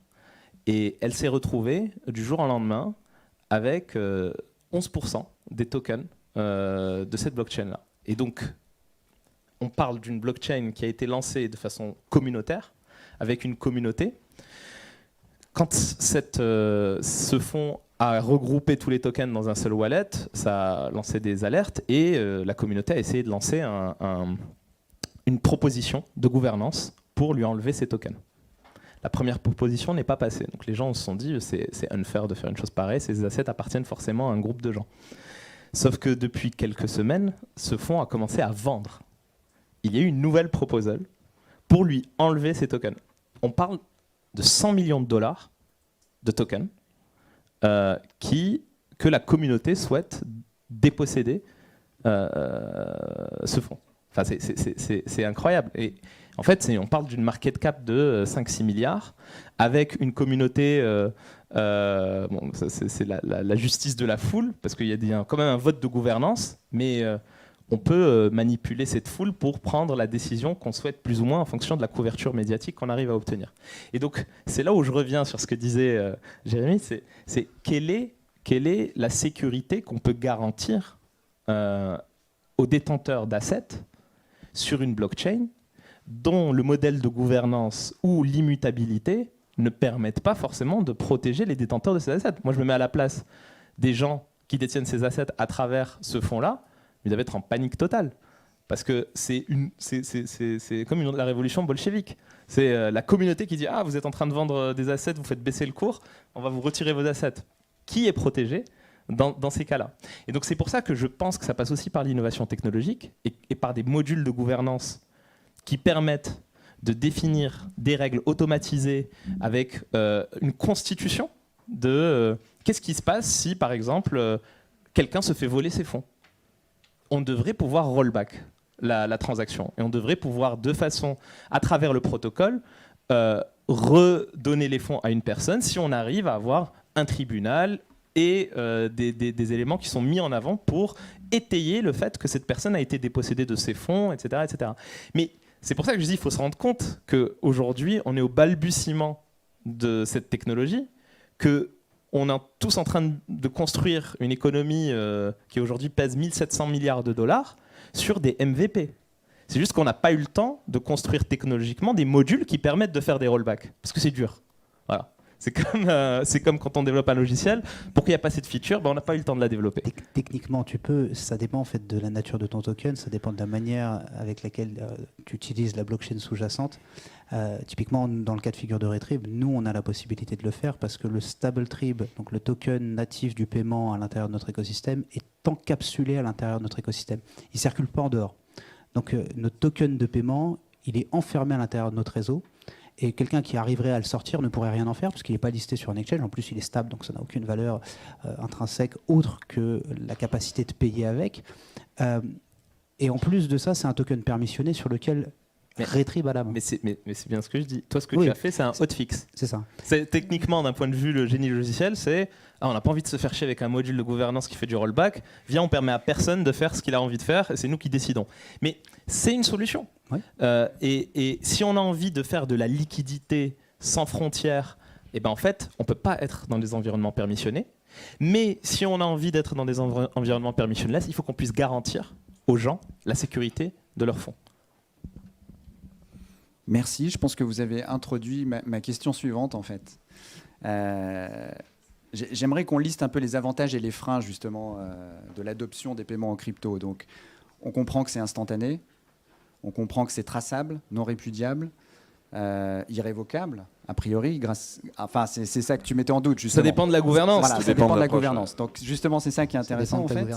S5: Et elle s'est retrouvée du jour au lendemain avec 11% des tokens de cette blockchain-là. Et donc, on parle d'une blockchain qui a été lancée de façon communautaire, avec une communauté. Quand ce fonds a regroupé tous les tokens dans un seul wallet, ça a lancé des alertes et la communauté a essayé de lancer une proposition de gouvernance pour lui enlever ses tokens. La première proposition n'est pas passée. Donc les gens se sont dit c'est unfair de faire une chose pareille, ces assets appartiennent forcément à un groupe de gens. Sauf que depuis quelques semaines, ce fonds a commencé à vendre. Il y a eu une nouvelle proposal pour lui enlever ses tokens. On parle de 100 millions de dollars de tokens que la communauté souhaite déposséder ce fonds. Enfin, c'est incroyable. Et en fait, on parle d'une market cap de 5-6 milliards avec une communauté Bon, c'est la justice de la foule, parce qu'il y a quand même un vote de gouvernance, mais on peut manipuler cette foule pour prendre la décision qu'on souhaite plus ou moins en fonction de la couverture médiatique qu'on arrive à obtenir. Et donc, c'est là où je reviens sur ce que disait Jérémy, c'est quelle est la sécurité qu'on peut garantir aux détenteurs d'assets sur une blockchain dont le modèle de gouvernance ou l'immutabilité ne permettent pas forcément de protéger les détenteurs de ces assets. Moi, je me mets à la place des gens qui détiennent ces assets à travers ce fonds-là, ils doivent être en panique totale. Parce que c'est comme la révolution bolchevique. C'est la communauté qui dit « Ah, vous êtes en train de vendre des assets, vous faites baisser le cours, on va vous retirer vos assets. » Qui est protégé dans ces cas-là? Et donc, c'est pour ça que je pense que ça passe aussi par l'innovation technologique et par des modules de gouvernance qui permettent de définir des règles automatisées avec une constitution de qu'est-ce qui se passe si, par exemple, quelqu'un se fait voler ses fonds. On devrait pouvoir rollback la transaction et on devrait pouvoir, de façon, à travers le protocole, redonner les fonds à une personne si on arrive à avoir un tribunal et des éléments qui sont mis en avant pour étayer le fait que cette personne a été dépossédée de ses fonds, etc. etc. Mais c'est pour ça que je dis qu'il faut se rendre compte qu'aujourd'hui, on est au balbutiement de cette technologie, qu'on est tous en train de construire une économie qui aujourd'hui pèse 1700 milliards de dollars sur des MVP. C'est juste qu'on n'a pas eu le temps de construire technologiquement des modules qui permettent de faire des rollbacks, parce que c'est dur. Voilà. C'est comme quand on développe un logiciel, pour qu'il n'y ait pas cette feature, on n'a pas eu le temps de la développer.
S4: Techniquement, tu peux, ça dépend en fait de la nature de ton token, ça dépend de la manière avec laquelle tu utilises la blockchain sous-jacente. Typiquement, dans le cas de figure de Retrib, nous, on a la possibilité de le faire parce que le StableTrib, donc le token natif du paiement à l'intérieur de notre écosystème, est encapsulé à l'intérieur de notre écosystème. Il ne circule pas en dehors. Donc, notre token de paiement, il est enfermé à l'intérieur de notre réseau. Et quelqu'un qui arriverait à le sortir ne pourrait rien en faire parce qu'il n'est pas listé sur un exchange. En plus, il est stable, donc ça n'a aucune valeur intrinsèque autre que la capacité de payer avec. Et en plus de ça, c'est un token permissionné sur lequel Retrib a la main.
S5: Mais c'est bien ce que je dis. Toi, ce que tu as fait, c'est un hotfix.
S4: C'est ça.
S5: Techniquement, d'un point de vue le génie logiciel, c'est on n'a pas envie de se faire chier avec un module de gouvernance qui fait du rollback. Viens, on permet à personne de faire ce qu'il a envie de faire et c'est nous qui décidons. Mais c'est une solution.
S4: Oui.
S5: Et si on a envie de faire de la liquidité sans frontières, en fait, on ne peut pas être dans des environnements permissionnés. Mais si on a envie d'être dans des environnements permissionneless, il faut qu'on puisse garantir aux gens la sécurité de leurs fonds.
S1: Merci. Je pense que vous avez introduit ma question suivante, en fait. J'aimerais qu'on liste un peu les avantages et les freins, justement, de l'adoption des paiements en crypto. Donc, on comprend que c'est instantané. On comprend que c'est traçable, non répudiable, irrévocable, a priori. Enfin, c'est ça que tu mettais en doute, justement.
S5: Ça dépend de la gouvernance.
S1: Voilà, ça dépend de la gouvernance. Donc, justement, c'est ça qui est intéressant, en fait.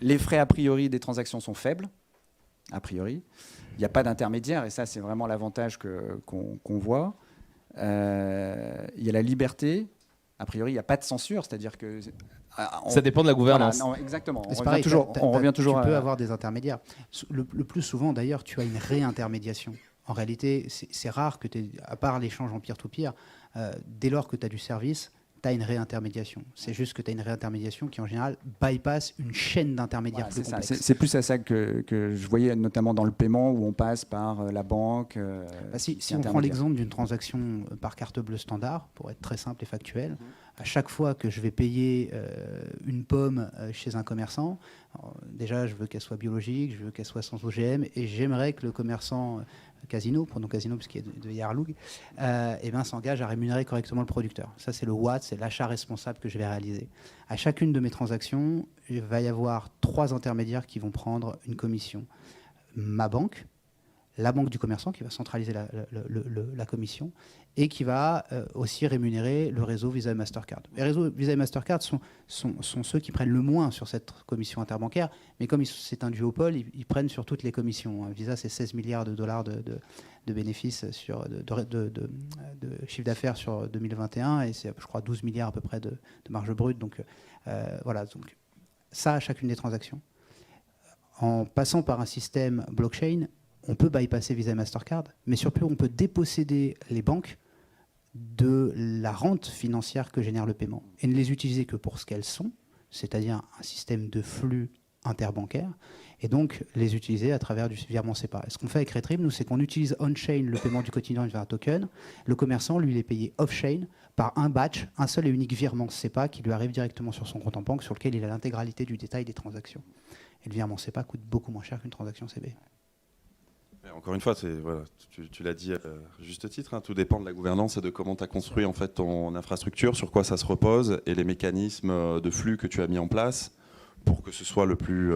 S1: Les frais, a priori, des transactions sont faibles, a priori. Il n'y a pas d'intermédiaire, et ça, c'est vraiment l'avantage qu'on voit. Il y a la liberté. A priori, il n'y a pas de censure, c'est-à-dire que...
S5: Ça dépend de la gouvernance.
S1: Voilà, non, exactement.
S4: On revient toujours. Tu peux avoir des intermédiaires. Le plus souvent, d'ailleurs, tu as une réintermédiation. En réalité, c'est rare que à part l'échange en peer-to-peer, dès lors que tu as du service, tu as une réintermédiation. C'est juste que tu as une réintermédiation qui, en général, bypass une chaîne d'intermédiaires plus complexe.
S1: C'est plus à ça que je voyais, notamment dans le paiement, où on passe par la banque.
S4: Si on prend l'exemple d'une transaction par carte bleue standard, pour être très simple et factuel, à chaque fois que je vais payer une pomme chez un commerçant, déjà, je veux qu'elle soit biologique, je veux qu'elle soit sans OGM, et j'aimerais que le commerçant... Casino, prenons Casino parce qu'il y a de Yarloug, s'engage à rémunérer correctement le producteur. Ça, c'est le what, c'est l'achat responsable que je vais réaliser. À chacune de mes transactions, il va y avoir 3 intermédiaires qui vont prendre une commission. Ma banque, la banque du commerçant qui va centraliser la commission et qui va aussi rémunérer le réseau Visa et Mastercard. Les réseaux Visa et Mastercard sont ceux qui prennent le moins sur cette commission interbancaire, mais comme c'est un duopole, ils prennent sur toutes les commissions. Visa, c'est 16 milliards de dollars de bénéfices, de chiffre d'affaires sur 2021, et c'est, je crois, 12 milliards à peu près de marge brute. Donc, voilà, donc, ça à chacune des transactions. En passant par un système blockchain, on peut bypasser Visa et Mastercard, mais surtout on peut déposséder les banques de la rente financière que génère le paiement et ne les utiliser que pour ce qu'elles sont, c'est-à-dire un système de flux interbancaire, et donc les utiliser à travers du virement SEPA. Et ce qu'on fait avec Retrib, nous, c'est qu'on utilise on-chain le paiement du quotidien via un token. Le commerçant, lui, il est payé off-chain par un batch, un seul et unique virement SEPA qui lui arrive directement sur son compte en banque, sur lequel il a l'intégralité du détail des transactions. Et le virement SEPA coûte beaucoup moins cher qu'une transaction CB.
S3: Mais encore une fois, voilà, tu l'as dit à juste titre, hein, tout dépend de la gouvernance et de comment tu as construit en fait, ton infrastructure, sur quoi ça se repose, et les mécanismes de flux que tu as mis en place pour que ce soit le plus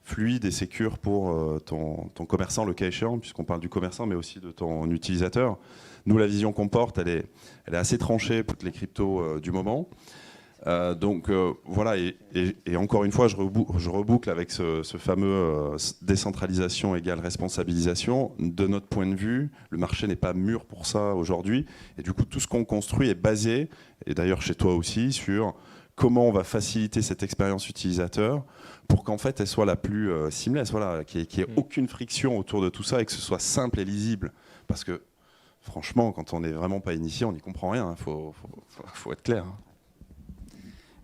S3: fluide et sécure pour ton commerçant, le cas échéant, puisqu'on parle du commerçant, mais aussi de ton utilisateur. Nous, la vision qu'on porte, elle est assez tranchée pour toutes les cryptos du moment. Donc voilà, et encore une fois, je reboucle avec ce fameux décentralisation égale responsabilisation. De notre point de vue, le marché n'est pas mûr pour ça aujourd'hui. Et du coup, tout ce qu'on construit est basé, et d'ailleurs chez toi aussi, sur comment on va faciliter cette expérience utilisateur pour qu'en fait, elle soit la plus seamless, voilà, qu'il n'y ait aucune friction autour de tout ça et que ce soit simple et lisible. Parce que franchement, quand on n'est vraiment pas initié, on n'y comprend rien. Il faut être clair.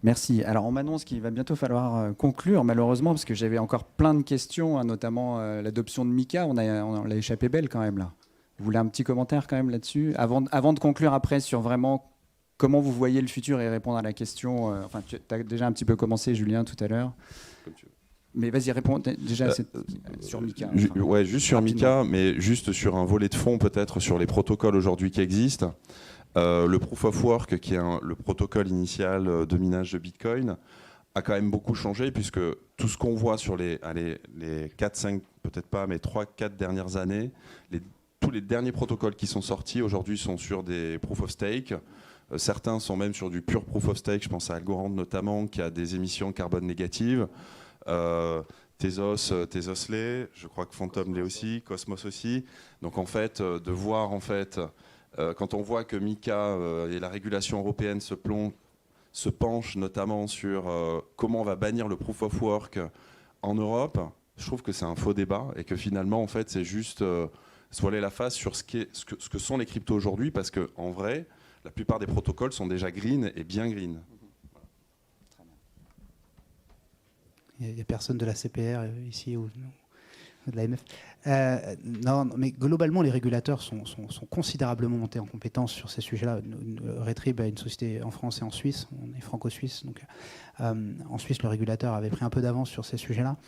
S1: Merci. Alors, on m'annonce qu'il va bientôt falloir conclure, malheureusement, parce que j'avais encore plein de questions, hein, notamment l'adoption de Mika. On l'a échappé belle quand même, là. Vous voulez un petit commentaire quand même là-dessus avant de conclure après sur vraiment comment vous voyez le futur et répondre à la question. Enfin, tu as déjà un petit peu commencé, Julien, tout à l'heure. Mais vas-y, réponds déjà sur Mika.
S3: Ouais, juste sur Mika, mais juste sur un volet de fond, peut-être sur les protocoles aujourd'hui qui existent. Le Proof of Work, qui est le protocole initial de minage de Bitcoin, a quand même beaucoup changé, puisque tout ce qu'on voit sur les 4, 5, peut-être pas, mais 3, 4 dernières années, tous les derniers protocoles qui sont sortis aujourd'hui sont sur des Proof of Stake. Certains sont même sur du pur Proof of Stake, je pense à Algorand notamment, qui a des émissions de carbone négatives. Tezos l'est, je crois que Phantom l'est aussi, Cosmos aussi. Donc en fait, de voir en fait... quand on voit que Mika et la régulation européenne se penchent notamment sur comment on va bannir le Proof of Work en Europe, je trouve que c'est un faux débat et que finalement, en fait, c'est juste se voiler la face sur ce que sont les cryptos aujourd'hui, parce qu'en vrai, la plupart des protocoles sont déjà green et bien green.
S4: Il n'y a personne de la CPR ici ou de l'AMF. Non, mais globalement, les régulateurs sont considérablement montés en compétence sur ces sujets-là. Retrib a une société en France et en Suisse. On est franco-suisse. Donc, en Suisse, le régulateur avait pris un peu d'avance sur ces sujets-là.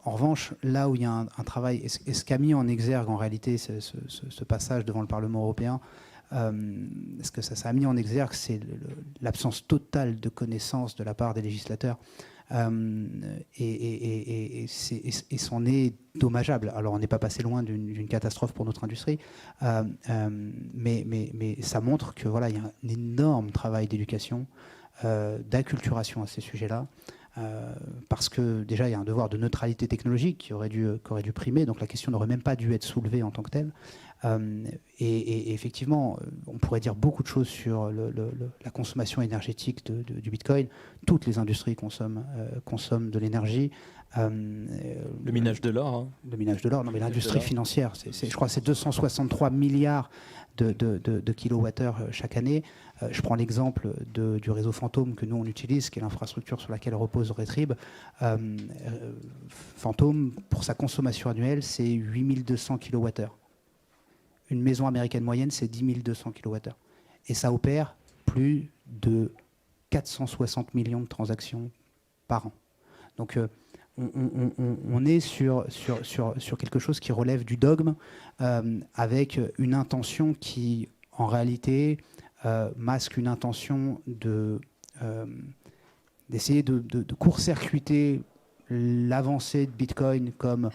S4: En revanche, là où il y a un travail, et ce qu'a mis en exergue en réalité ce passage devant le Parlement européen, ce que ça a mis en exergue, c'est l'absence totale de connaissance de la part des législateurs. Et c'en est dommageable. Alors on n'est pas passé loin d'une catastrophe pour notre industrie, mais ça montre que voilà, il y a un énorme travail d'éducation, d'acculturation à ces sujets-là, parce que déjà il y a un devoir de neutralité technologique qui aurait dû primer, donc la question n'aurait même pas dû être soulevée en tant que telle. Et effectivement, on pourrait dire beaucoup de choses sur la consommation énergétique du Bitcoin. Toutes les industries consomment de l'énergie.
S5: Le minage de l'or. Hein.
S4: Le minage de l'or, non mais l'industrie financière, je crois que c'est 263 milliards de kilowattheures chaque année. Je prends l'exemple du réseau Phantom que nous on utilise, qui est l'infrastructure sur laquelle repose Retrib. Phantom, pour sa consommation annuelle, c'est 8200 kilowattheures. Une maison américaine moyenne, c'est 10 200 kWh. Et ça opère plus de 460 millions de transactions par an. Donc on est sur quelque chose qui relève du dogme, avec une intention qui, en réalité, masque une intention d'essayer de court-circuiter l'avancée de Bitcoin comme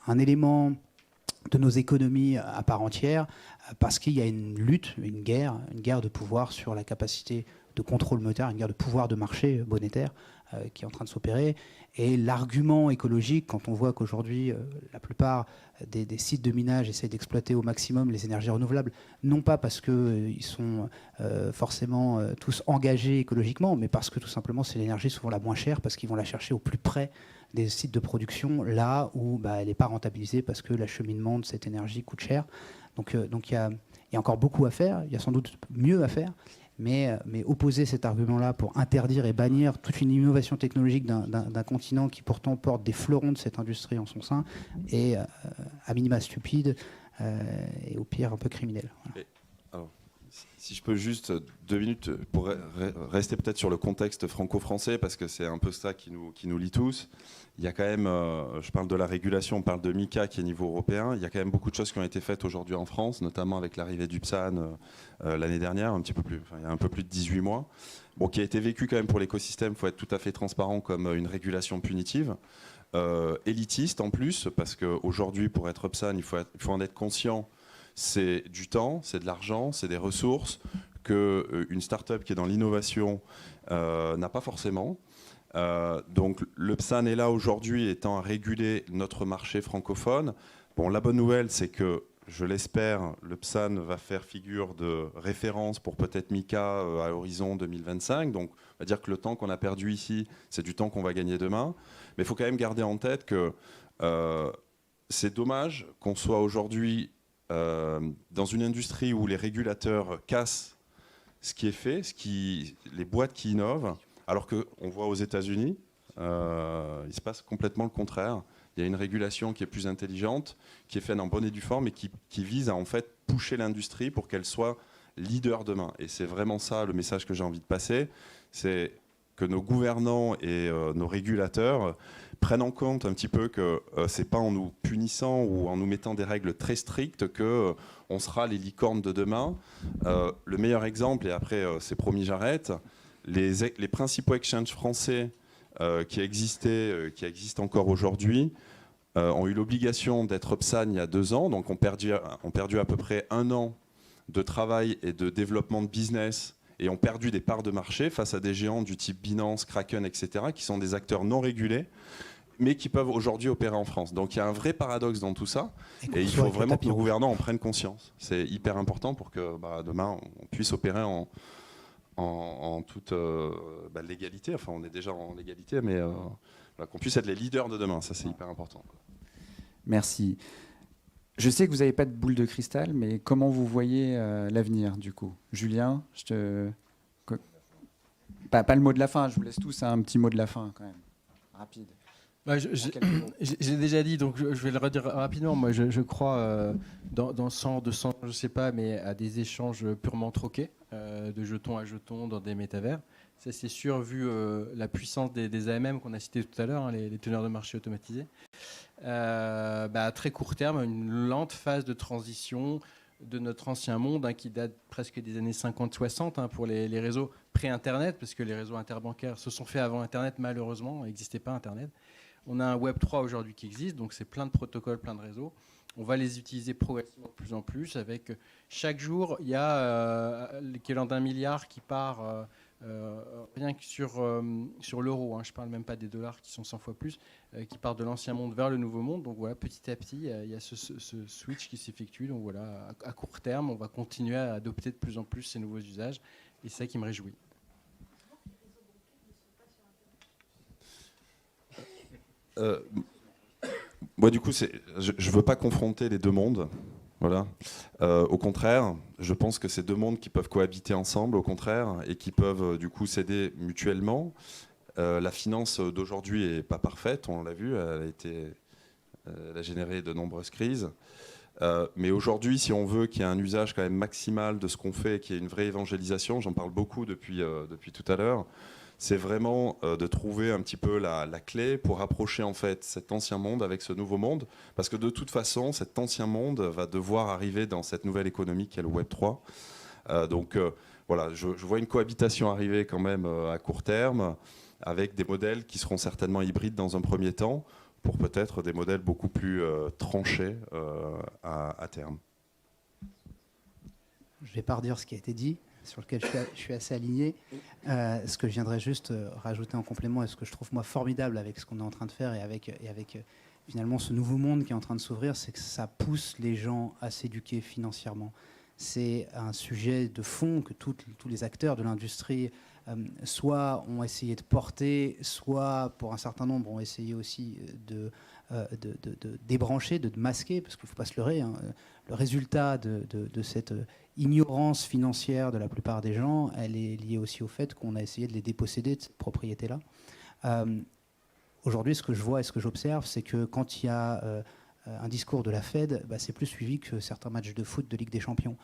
S4: un élément de nos économies à part entière, parce qu'il y a une lutte, une guerre de pouvoir sur la capacité de contrôle monétaire, une guerre de pouvoir de marché monétaire qui est en train de s'opérer. Et l'argument écologique, quand on voit qu'aujourd'hui, la plupart des sites de minage essaient d'exploiter au maximum les énergies renouvelables, non pas parce qu'ils sont forcément tous engagés écologiquement, mais parce que tout simplement c'est l'énergie souvent la moins chère, parce qu'ils vont la chercher au plus près des sites de production, là où elle n'est pas rentabilisée parce que l'acheminement de cette énergie coûte cher. Donc il y a y a encore beaucoup à faire, il y a sans doute mieux à faire, mais opposer cet argument-là pour interdire et bannir toute une innovation technologique d'un continent qui pourtant porte des fleurons de cette industrie en son sein est à minima stupide et au pire un peu criminel. Voilà.
S3: Alors, si je peux juste 2 minutes pour rester peut-être sur le contexte franco-français, parce que c'est un peu ça qui nous lie tous. Il y a quand même, je parle de la régulation, on parle de MiCA qui est niveau européen. Il y a quand même beaucoup de choses qui ont été faites aujourd'hui en France, notamment avec l'arrivée du PSAN l'année dernière, un petit peu plus, il y a un peu plus de 18 mois. Bon, qui a été vécu quand même pour l'écosystème, il faut être tout à fait transparent, comme une régulation punitive. Élitiste en plus, parce qu'aujourd'hui, pour être PSAN, il faut en être conscient. C'est du temps, c'est de l'argent, c'est des ressources qu'une start-up qui est dans l'innovation n'a pas forcément. Donc le PSAN est là aujourd'hui étant à réguler notre marché francophone. Bon, la bonne nouvelle, c'est que, je l'espère, le PSAN va faire figure de référence pour peut-être MiCA à horizon 2025. Donc on va dire que le temps qu'on a perdu ici, c'est du temps qu'on va gagner demain. Mais il faut quand même garder en tête que c'est dommage qu'on soit aujourd'hui dans une industrie où les régulateurs cassent ce qui est fait, les boîtes qui innovent, alors qu'on voit aux États-Unis, il se passe complètement le contraire. Il y a une régulation qui est plus intelligente, qui est faite en bonne et due forme et qui vise à en fait pousser l'industrie pour qu'elle soit leader demain. Et c'est vraiment ça le message que j'ai envie de passer, c'est que nos gouvernants et nos régulateurs prennent en compte un petit peu que c'est pas en nous punissant ou en nous mettant des règles très strictes que on sera les licornes de demain. Le meilleur exemple, et après c'est promis j'arrête, les principaux exchanges français qui existent encore aujourd'hui ont eu l'obligation d'être PSAN il y a 2 ans, donc ont perdu à peu près 1 an de travail et de développement de business et ont perdu des parts de marché face à des géants du type Binance, Kraken, etc., qui sont des acteurs non régulés, mais qui peuvent aujourd'hui opérer en France. Donc il y a un vrai paradoxe dans tout ça, et il faut vraiment que nos gouvernants en prennent conscience. C'est hyper important pour que demain, on puisse opérer en toute légalité. Enfin, on est déjà en légalité, mais qu'on puisse être les leaders de demain. Ça, c'est hyper important.
S1: Merci. Je sais que vous n'avez pas de boule de cristal, mais comment vous voyez l'avenir, du coup? Julien, pas le mot de la fin, je vous laisse tous un petit mot de la fin, quand même. Rapide.
S2: J'ai déjà dit, donc je vais le redire rapidement. Moi, je crois dans 100, 200, je ne sais pas, mais à des échanges purement troqués, de jetons à jetons dans des métavers. Ça, c'est sûr, vu la puissance des AMM qu'on a cité tout à l'heure, hein, les teneurs de marché automatisés. À très court terme, une lente phase de transition de notre ancien monde, hein, qui date presque des années 50-60 hein, pour les réseaux pré-Internet, parce que les réseaux interbancaires se sont faits avant Internet, malheureusement, il n'existait pas Internet. On a un Web 3 aujourd'hui qui existe, donc c'est plein de protocoles, plein de réseaux. On va les utiliser progressivement de plus en plus. Avec chaque jour, il y a l'équivalent d'1 milliard qui part rien que sur l'euro. Hein, je ne parle même pas des dollars qui sont 100 fois plus, qui partent de l'ancien monde vers le nouveau monde. Donc voilà, petit à petit, il y a ce switch qui s'effectue. Donc voilà, à court terme, on va continuer à adopter de plus en plus ces nouveaux usages. Et c'est ça qui me réjouit.
S3: Moi, du coup, je ne veux pas confronter les deux mondes. Voilà. Au contraire, je pense que c'est 2 mondes qui peuvent cohabiter ensemble, au contraire, et qui peuvent du coup s'aider mutuellement. La finance d'aujourd'hui n'est pas parfaite, on l'a vu, elle a généré de nombreuses crises. Mais aujourd'hui, si on veut qu'il y ait un usage quand même maximal de ce qu'on fait, qu'il y ait une vraie évangélisation, j'en parle beaucoup depuis tout à l'heure, c'est vraiment de trouver un petit peu la clé pour rapprocher en fait cet ancien monde avec ce nouveau monde, parce que de toute façon, cet ancien monde va devoir arriver dans cette nouvelle économie qui est le Web 3. Voilà, je vois une cohabitation arriver quand même à court terme, avec des modèles qui seront certainement hybrides dans un premier temps, pour peut-être des modèles beaucoup plus tranchés à terme.
S4: Je ne vais pas redire ce qui a été dit, sur lequel je suis assez aligné. Ce que je viendrais juste rajouter en complément, et ce que je trouve moi formidable avec ce qu'on est en train de faire et avec finalement ce nouveau monde qui est en train de s'ouvrir, c'est que ça pousse les gens à s'éduquer financièrement. C'est un sujet de fond que tous les acteurs de l'industrie soit ont essayé de porter, soit pour un certain nombre ont essayé aussi de débrancher, de masquer, parce qu'il ne faut pas se leurrer, hein, le résultat de cette ignorance financière de la plupart des gens, elle est liée aussi au fait qu'on a essayé de les déposséder de cette propriété-là. Aujourd'hui, ce que je vois et ce que j'observe, c'est que quand il y a un discours de la Fed, c'est plus suivi que certains matchs de foot de Ligue des Champions.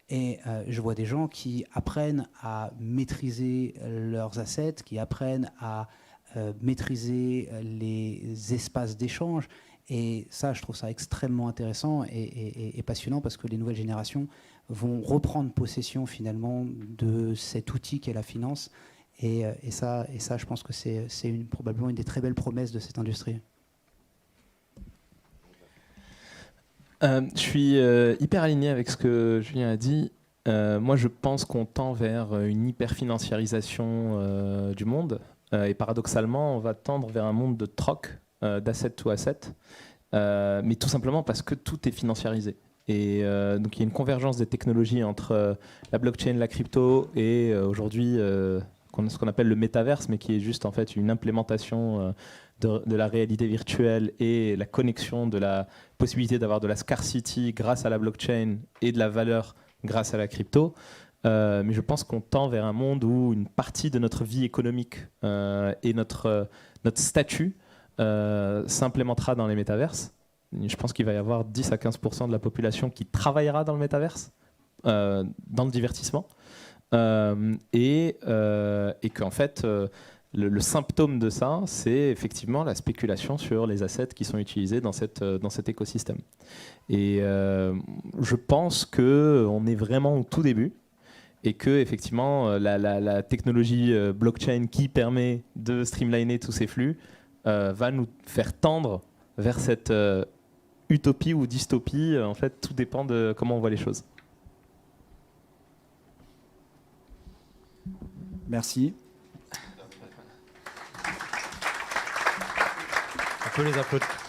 S4: Et je vois des gens qui apprennent à maîtriser leurs assets, qui apprennent à maîtriser les espaces d'échange. Et ça, je trouve ça extrêmement intéressant et passionnant, parce que les nouvelles générations vont reprendre possession finalement de cet outil qu'est la finance. Et ça, je pense que c'est probablement une des très belles promesses de cette industrie.
S5: Je suis hyper aligné avec ce que Julien a dit. Moi, je pense qu'on tend vers une hyper-financiarisation du monde. Et paradoxalement, on va tendre vers un monde de troc, d'asset to asset, mais tout simplement parce que tout est financiarisé. Et donc, il y a une convergence des technologies entre la blockchain, la crypto et aujourd'hui ce qu'on appelle le métaverse, mais qui est juste en fait une implémentation de la réalité virtuelle et la connexion de la possibilité d'avoir de la scarcity grâce à la blockchain et de la valeur grâce à la crypto. Mais je pense qu'on tend vers un monde où une partie de notre vie économique et notre statut s'implémentera dans les métaverses. Je pense qu'il va y avoir 10 à 15% de la population qui travaillera dans le métaverse, dans le divertissement. Et qu'en fait, le symptôme de ça, c'est effectivement la spéculation sur les assets qui sont utilisés dans cet écosystème. Et je pense qu'on est vraiment au tout début, et que effectivement la technologie blockchain qui permet de streamliner tous ces flux va nous faire tendre vers cette utopie ou dystopie. En fait, tout dépend de comment on voit les choses.
S1: Merci.
S6: On peut les applaudir.